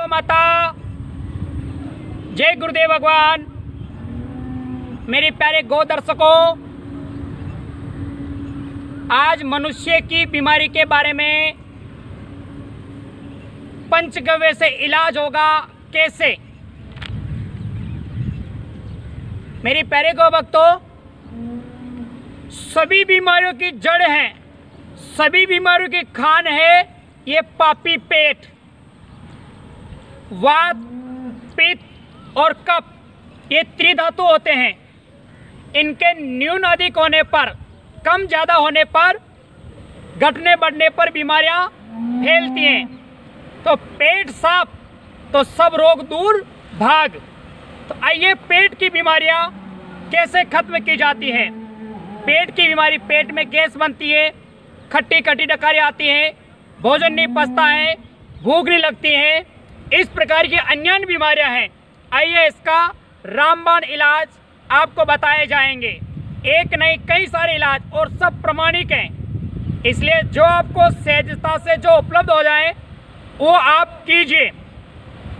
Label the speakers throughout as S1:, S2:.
S1: गौ माता, जय गुरुदेव भगवान। मेरे प्यारे गौ दर्शकों, आज मनुष्य की बीमारी के बारे में पंचगव्य से इलाज होगा कैसे। मेरी प्यारे गौ भक्तों, सभी बीमारियों की जड़ है, सभी बीमारियों की खान है ये पापी पेट। वात, पित्त और कफ ये त्रिधातु होते हैं। इनके न्यून अधिक होने पर, कम ज़्यादा होने पर, घटने बढ़ने पर बीमारियां फैलती हैं। तो पेट साफ तो सब रोग दूर भाग। तो आइए पेट की बीमारियां कैसे खत्म की जाती हैं। पेट की बीमारी, पेट में गैस बनती है, खट्टी खट्टी डकारी आती है, भोजन नहीं पचता है, भूख नहीं लगती है, इस प्रकार की अन्य बीमारियां हैं। आइए इसका रामबाण इलाज आपको बताए जाएंगे। एक नहीं कई सारे इलाज और सब प्रमाणिक हैं, इसलिए जो आपको सहजता से जो उपलब्ध हो जाए वो आप कीजिए।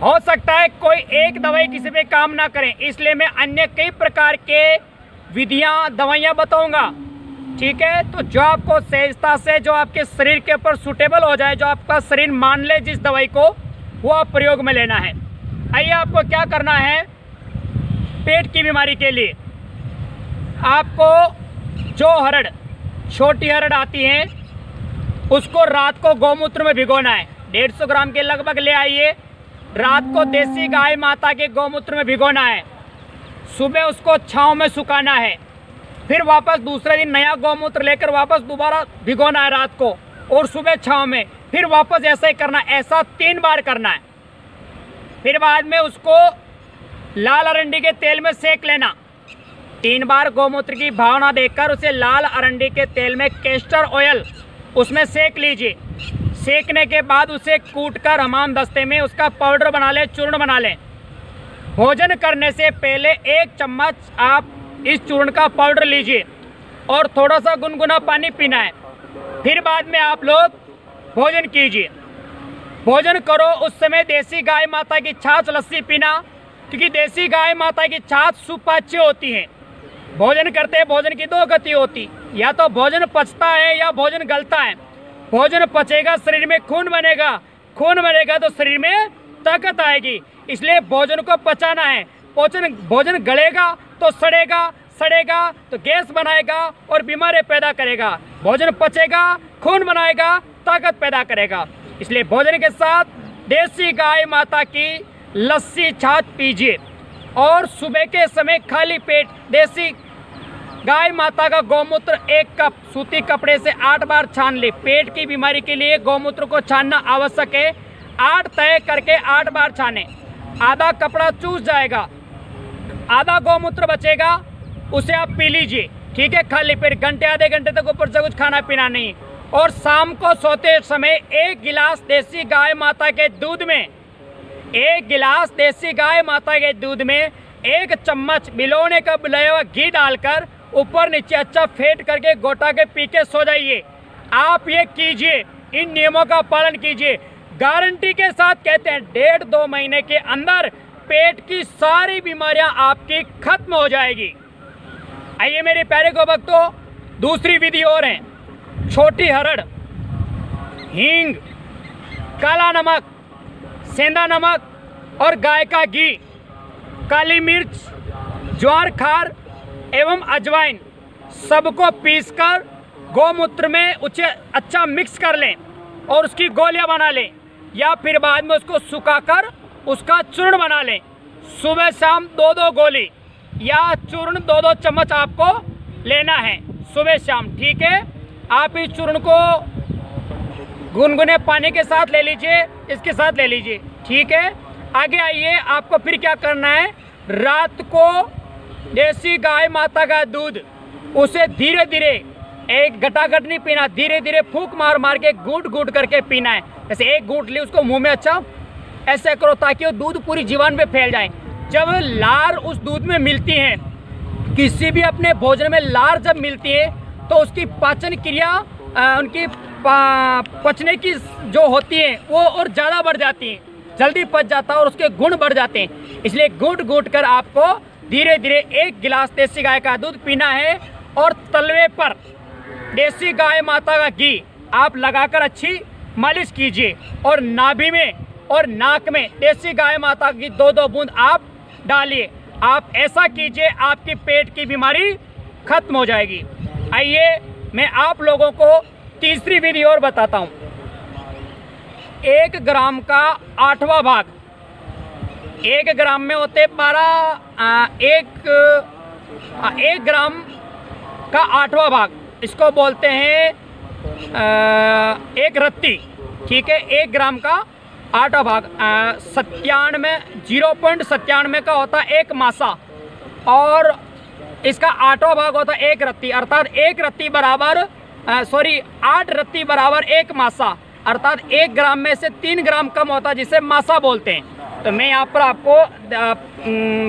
S1: हो सकता है कोई एक दवाई किसी पे काम ना करें, इसलिए मैं अन्य कई प्रकार के विधियां, दवाइयां बताऊंगा। ठीक है, तो जो आपको सहजता से, जो आपके शरीर के ऊपर सूटेबल हो जाए, जो आपका शरीर मान ले जिस दवाई को, वो आप प्रयोग में लेना है। आइए आपको क्या करना है। पेट की बीमारी के लिए आपको जो हरड़, छोटी हरड़ आती है, उसको रात को गौमूत्र में भिगोना है। 150 ग्राम के लगभग ले आइए। रात को देसी गाय माता के गौमूत्र में भिगोना है। सुबह उसको छांव में सुखाना है। फिर वापस दूसरे दिन नया गौमूत्र लेकर वापस दोबारा भिगोना है रात को, और सुबह छांव में, फिर वापस ऐसा ही करना है। ऐसा 3 बार करना है। फिर बाद में उसको लाल अरंडी के तेल में सेक लेना। 3 बार गौमूत्र की भावना देकर उसे लाल अरंडी के तेल में कैस्टर ऑयल उसमें सेक लीजिए। सेकने के बाद उसे कूटकर हमाम दस्ते में उसका पाउडर बना लें, चूर्ण बना लें। भोजन करने से पहले 1 चम्मच आप इस चूर्ण का पाउडर लीजिए और थोड़ा सा गुनगुना पानी पीना है। फिर बाद में आप लोग भोजन कीजिए। भोजन करो उस समय देसी गाय माता की छाछ लस्सी पीना, क्योंकि देसी गाय माता की छाछ सुपाच्य होती है। भोजन करते भोजन की 2 गति होती, या तो भोजन पचता है या भोजन गलता है। भोजन पचेगा, शरीर में खून बनेगा, खून बनेगा तो शरीर में ताकत आएगी। इसलिए भोजन को पचाना है। भोजन गलेगा तो सड़ेगा, सड़ेगा तो गैस बनाएगा और बीमारी पैदा करेगा। भोजन पचेगा, खून बनाएगा, ताकत पैदा करेगा। इसलिए भोजन के साथ देसी गाय माता की लस्सी छाछ पीजिए, और सुबह के समय खाली पेट देसी गाय माता का गौमूत्र 1 कप सूती कपड़े से 8 बार छान ले। पेट की बीमारी के लिए गौमूत्र को छानना आवश्यक है। 8 तय करके 8 बार छाने। आधा कपड़ा चूस जाएगा, आधा गौमूत्र बचेगा, उसे आप पी लीजिए। ठीक है, खाली पेट, घंटे आधे घंटे तक ऊपर से कुछ खाना पीना नहीं। और शाम को सोते समय 1 गिलास देसी गाय माता के दूध में, 1 गिलास देसी गाय माता के दूध में 1 चम्मच बिलोने का बुलाया हुआ घी डालकर ऊपर नीचे अच्छा फेंट करके गोटा के पी के सो जाइए। आप ये कीजिए, इन नियमों का पालन कीजिए। गारंटी के साथ कहते हैं 1.5-2 महीने के अंदर पेट की सारी बीमारियां आपकी खत्म हो जाएगी। आइए मेरे प्यारे गौ भक्तों, दूसरी विधि और है। छोटी हरड़, हींग, काला नमक, सेंधा नमक और गाय का घी, काली मिर्च, ज्वार खार एवं अजवाइन सबको पीसकर गौमूत्र में उसे अच्छा मिक्स कर लें और उसकी गोलियां बना लें, या फिर बाद में उसको सुखाकर उसका चूर्ण बना लें। सुबह शाम 2-2 गोली या चूर्ण 2-2 चम्मच आपको लेना है सुबह शाम। ठीक है, आप इस चूर्ण को गुनगुने पानी के साथ ले लीजिए, इसके साथ ले लीजिए। ठीक है, आगे आइए, आपको फिर क्या करना है। रात को देसी गाय माता का दूध, उसे धीरे धीरे, एक घटाघट नहीं पीना, धीरे धीरे फूंक मार मार के घूट घूट करके पीना है। जैसे 1 घूट ली उसको मुंह में अच्छा ऐसे करो ताकि वो दूध पूरी जीवन में फैल जाए। जब लार उस दूध में मिलती है, किसी भी अपने भोजन में लार जब मिलती है तो उसकी पाचन क्रिया, उनकी पचने की जो होती है वो और ज़्यादा बढ़ जाती है। जल्दी पच जाता है और उसके गुण बढ़ जाते हैं। इसलिए घूट घूट कर आपको धीरे धीरे 1 गिलास देसी गाय का दूध पीना है और तलवे पर देसी गाय माता का घी आप लगाकर अच्छी मालिश कीजिए और नाभि में और नाक में देसी गाय माता की 2-2 बूंद आप डालिए। आप ऐसा कीजिए, आपकी पेट की बीमारी खत्म हो जाएगी। आइए मैं आप लोगों को तीसरी विधि और बताता हूँ। 1 ग्राम का 8वां भाग, 1 ग्राम में होते 1 ग्राम का 8वां भाग, इसको बोलते हैं 1 रत्ती। ठीक है, 1 ग्राम का 8वां भाग 0.97 का होता है 1 मासा, और इसका 8वां भाग होता है 1 रत्ती, अर्थात 1 रत्ती बराबर 8 रत्ती बराबर 1 मासा, अर्थात 1 ग्राम में से 3 ग्राम कम होता है, जिसे मासा बोलते हैं। तो मैं यहाँ पर आपको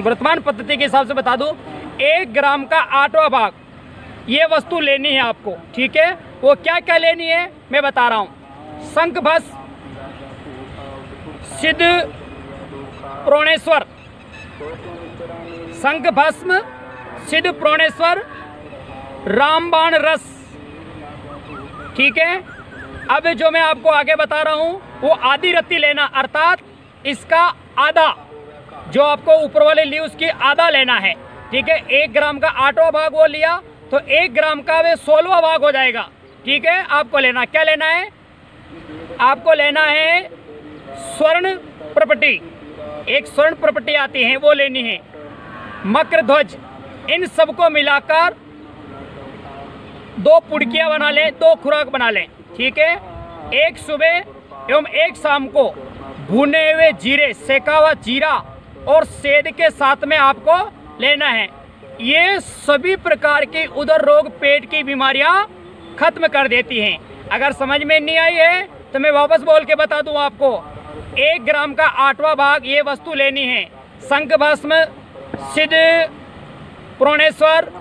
S1: वर्तमान पद्धति के हिसाब से बता दूँ, 1 ग्राम का 8वां भाग ये वस्तु लेनी है आपको। ठीक है, वो क्या क्या लेनी है मैं बता रहा हूँ। शंख भस्म, सिद्ध प्रोणेश्वर, शंख भस्म, सिद्ध प्रोणेश्वर, रामबाण रस। ठीक है, अब जो मैं आपको आगे बता रहा हूँ वो आधी रत्ती लेना, अर्थात इसका आधा, जो आपको ऊपर वाले ली उसकी आधा लेना है। ठीक है, 1 ग्राम का 8वां भाग वो लिया तो 1 ग्राम का वे 16वां भाग हो जाएगा। ठीक है, आपको लेना क्या लेना है, आपको लेना है स्वर्ण प्रपटी, एक स्वर्ण प्रपटी आती है वो लेनी है, मकर ध्वज, इन सबको मिलाकर 2 पुड़कियाँ बना लें, 2 खुराक बना लें। ठीक है, 1 सुबह एवं 1 शाम को भुने हुए जीरे, सेका हुआ जीरा और सेध के साथ में आपको लेना है। ये सभी प्रकार की उदर रोग, पेट की बीमारियां खत्म कर देती हैं। अगर समझ में नहीं आई है तो मैं वापस बोल के बता दूं आपको। 1 ग्राम का 8वां भाग ये वस्तु लेनी है, शंख भस्म, सिद्ध प्रोणेश्वर,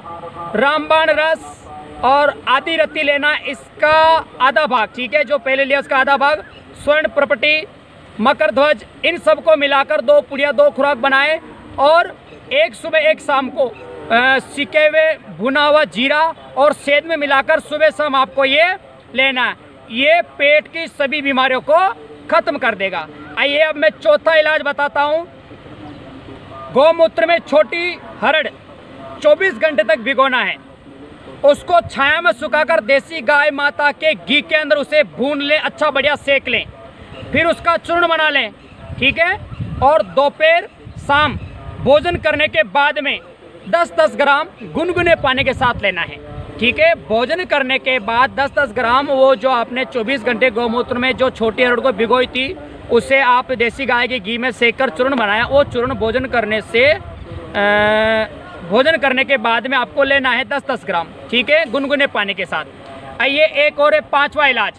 S1: रामबाण रस और आधी रत्ती लेना, इसका आधा भाग। ठीक है, जो पहले लिया उसका आधा भाग, स्वर्ण प्रपटी, मकर ध्वज, इन सबको मिलाकर 2 पुड़िया 2 खुराक बनाए और 1 सुबह 1 शाम को सिके हुए भुना हुआ जीरा और सेध में मिलाकर सुबह शाम आपको ये लेना है। ये पेट की सभी बीमारियों को खत्म कर देगा। आइए अब मैं चौथा इलाज बताता हूँ। गौमूत्र में छोटी हरड़ 24 घंटे तक भिगोना है, उसको छाया में सुखाकर देसी गाय माता के घी के अंदर उसे भून लें, अच्छा बढ़िया सेक लें, फिर उसका चूर्ण बना लें। ठीक है, और दोपहर शाम भोजन करने के बाद में 10-10 ग्राम गुनगुने पानी के साथ लेना है। ठीक है, भोजन करने के बाद 10-10 ग्राम वो जो आपने 24 घंटे गौमूत्र में जो छोटी हरड़ को भिगोई थी उसे आप देसी गाय के घी में सेक कर चूर्ण बनाया, वो चूर्ण भोजन करने के बाद में आपको लेना है 10-10 ग्राम। ठीक है, गुनगुने पानी के साथ। आइए एक और 5वां इलाज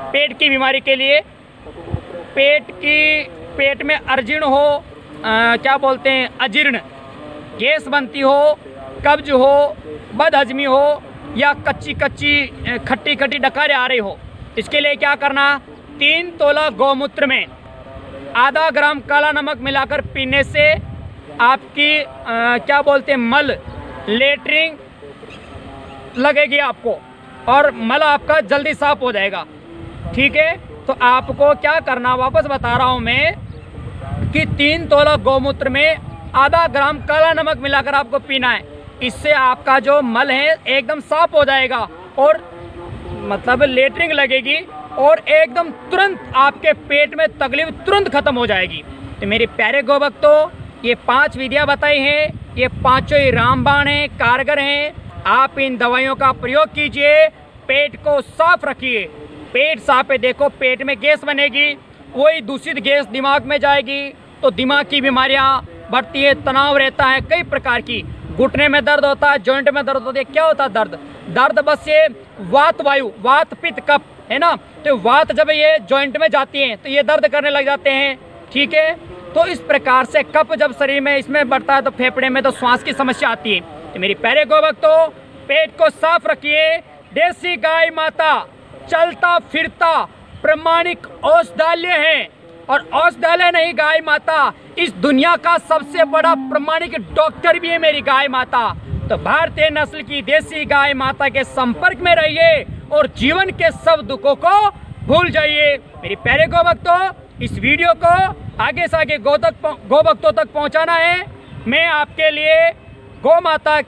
S1: पेट की बीमारी के लिए। पेट में अजीर्ण हो, क्या बोलते हैं अजीर्ण, गैस बनती हो, कब्ज हो, बदहजमी हो या कच्ची खट्टी डकारें आ रही हो, इसके लिए क्या करना, 3 तोला गौमूत्र में आधा ग्राम काला नमक मिलाकर पीने से आपकी क्या बोलते हैं मल, लेटरिन लगेगी आपको और मल आपका जल्दी साफ हो जाएगा। ठीक है, तो आपको क्या करना, वापस बता रहा हूँ मैं कि 3 तोला गौमूत्र में आधा ग्राम काला नमक मिलाकर आपको पीना है। इससे आपका जो मल है एकदम साफ हो जाएगा और मतलब लेटरिन लगेगी और एकदम तुरंत आपके पेट में तकलीफ तुरंत खत्म हो जाएगी। तो मेरे प्यारे गौभक्तों, ये 5 विधियाँ बताई हैं, ये 5 ही रामबाण हैं, कारगर हैं। आप इन दवाइयों का प्रयोग कीजिए, पेट को साफ रखिए। पेट साफ है, देखो पेट में गैस बनेगी, वही दूषित गैस दिमाग में जाएगी तो दिमाग की बीमारियां बढ़ती है, तनाव रहता है कई प्रकार की, घुटने में दर्द होता है, जॉइंट में दर्द होता है। क्या होता है दर्द बस ये वात वायु, वात पित्त कफ है ना, तो वात जब ये जॉइंट में जाती है तो ये दर्द करने लग जाते हैं। ठीक है, तो इस प्रकार से कफ जब शरीर में इसमें बढ़ता है तो फेफड़े में तो श्वास की समस्या आती है। तो मेरी प्यारे गौभक्तों, पेट को साफ रखिए। देसी गाय माता चलता फिरता प्रमाणिक औषधालय है और औषधालय नहीं, गाय माता इस दुनिया का सबसे बड़ा प्रमाणिक डॉक्टर भी है मेरी गाय माता। तो भारतीय नस्ल की देसी गाय माता के संपर्क में रहिए और जीवन के सब दुखों को भूल जाइए। मेरे प्यारे गौ भक्तों, इस वीडियो को आगे से आगे गौ भक्तों तक पहुंचाना है। मैं आपके लिए गौ माता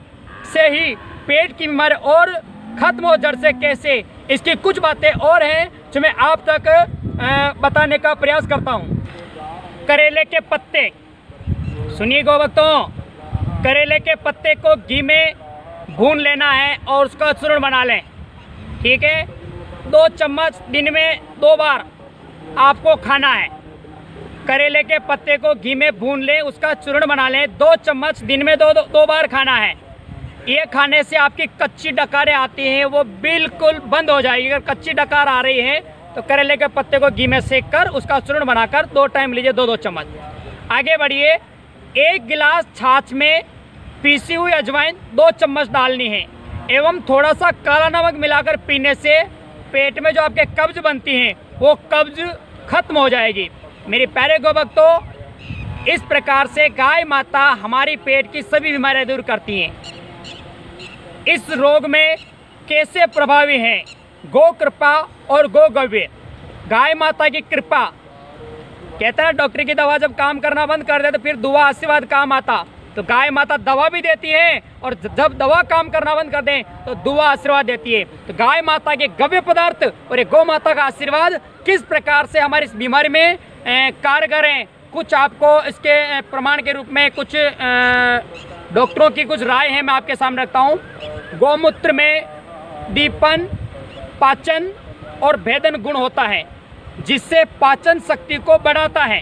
S1: से ही पेट की बीमारी और खत्म हो जड़ से कैसे, इसकी कुछ बातें और हैं जो मैं आप तक बताने का प्रयास करता हूं। करेले के पत्ते, सुनिए गौ भक्तों, करेले के पत्ते को घी में भून लेना है और उसका चूर्ण बना लें। ठीक है, 2 चम्मच दिन में 2 बार आपको खाना है। करेले के पत्ते को घी में भून लें, उसका चूर्ण बना लें। 2 चम्मच दिन में दो बार खाना है। ये खाने से आपकी कच्ची डकारें आती हैं वो बिल्कुल बंद हो जाएगी। अगर कच्ची डकार आ रही है तो करेले के पत्ते को घी में सेक कर उसका चूर्ण बनाकर 2 टाइम लीजिए, 2-2 चम्मच। आगे बढ़िए, 1 गिलास छाछ में पीसी हुई अजवाइन 2 चम्मच डालनी है एवं थोड़ा सा काला नमक मिलाकर पीने से पेट में जो आपके कब्ज बनती हैं वो कब्ज खत्म हो जाएगी। मेरे प्यारे गौ भक्तों, इस प्रकार से गाय माता हमारी पेट की सभी बीमारियां दूर करती हैं। इस रोग में कैसे प्रभावी हैं गौ कृपा और गौ गव्य। गाय माता की कृपा, कहता है डॉक्टर की दवा जब काम करना बंद कर दे तो फिर दुआ आशीर्वाद काम आता। तो गाय माता दवा भी देती है और जब दवा काम करना बंद कर दें तो दुआ आशीर्वाद देती है। तो गाय माता के गव्य पदार्थ और एक गौ माता का आशीर्वाद किस प्रकार से हमारी इस बीमारी में कारगर हैं, कुछ आपको इसके प्रमाण के रूप में कुछ डॉक्टरों की कुछ राय है मैं आपके सामने रखता हूँ। गौमूत्र में दीपन, पाचन और भेदन गुण होता है जिससे पाचन शक्ति को बढ़ाता है,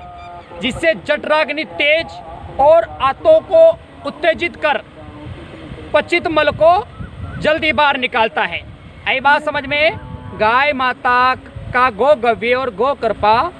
S1: जिससे जठराग्नि तेज और आंतों को उत्तेजित कर पचित मल को जल्दी बाहर निकालता है। आई बात समझ में? गाय माता का गौ गव्य और गौ कृपा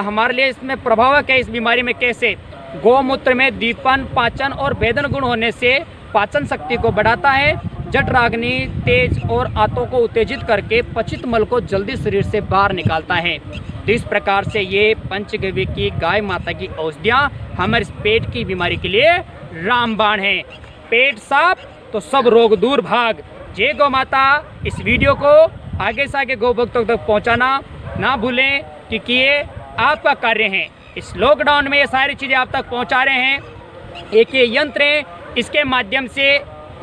S1: हमारे लिए इसमें प्रभावक है। इस बीमारी में कैसे गौमूत्र में दीपन, पाचन और भेदन गुण होने से पाचन शक्ति को बढ़ाता है, जठराग्नि तेज और आंतों को उत्तेजित करके पचित मल को जल्दी शरीर से बाहर निकालता है। तो इस प्रकार से ये पंचगव्य की गाय माता की औषधियाँ हमारे पेट की बीमारी के लिए रामबाण है। पेट साफ तो सब रोग दूर भाग। जय गौ माता। इस वीडियो को आगे से आगे गौ भक्तों तक पहुँचाना ना भूलें क्योंकि ये आपका कार्य है। इस लॉकडाउन में ये सारी चीज़ें आप तक पहुँचा रहे हैं। एक ये यंत्र है, इसके माध्यम से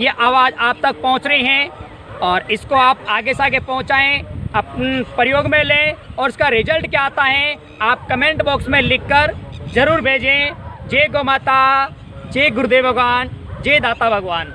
S1: ये आवाज़ आप तक पहुँच रही है और इसको आप आगे से आगे पहुँचाएँ, अपन प्रयोग में लें और उसका रिजल्ट क्या आता है आप कमेंट बॉक्स में लिखकर ज़रूर भेजें। जय गौ माता, जय गुरुदेव भगवान, जय दाता भगवान।